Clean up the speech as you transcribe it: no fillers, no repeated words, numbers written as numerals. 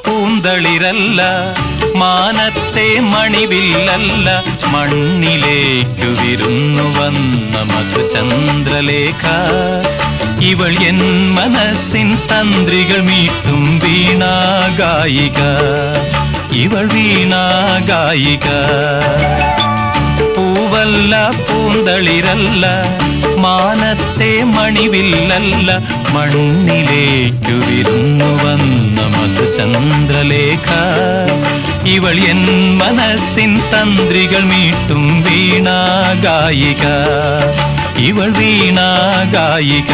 പൂന്തളിരല്ല, മാനത്തെ മണിവില്ലല്ല, മണ്ണിലേക്കു വിരുന്നു വന്ന മധുചന്ദ്രലേഖ. ഇവൾ എൻ മനസ്സിൻ തന്ത്രികൾ മീട്ടും വീണാഗായിക, ഇവൾ വീണാഗായിക. പൂവല്ല പൂന്തളിരല്ല, മാനത്തെ മണിവില്ലല്ല, മണ്ണിലേക്കു വിരുന്നു വന്ന മധുചന്ദ്രലേഖ. ഇവൾ എൻ മനസ്സിൻ തന്ത്രികൾ മീട്ടും വീണാഗായിക, ഇവൾ വീണാഗായിക.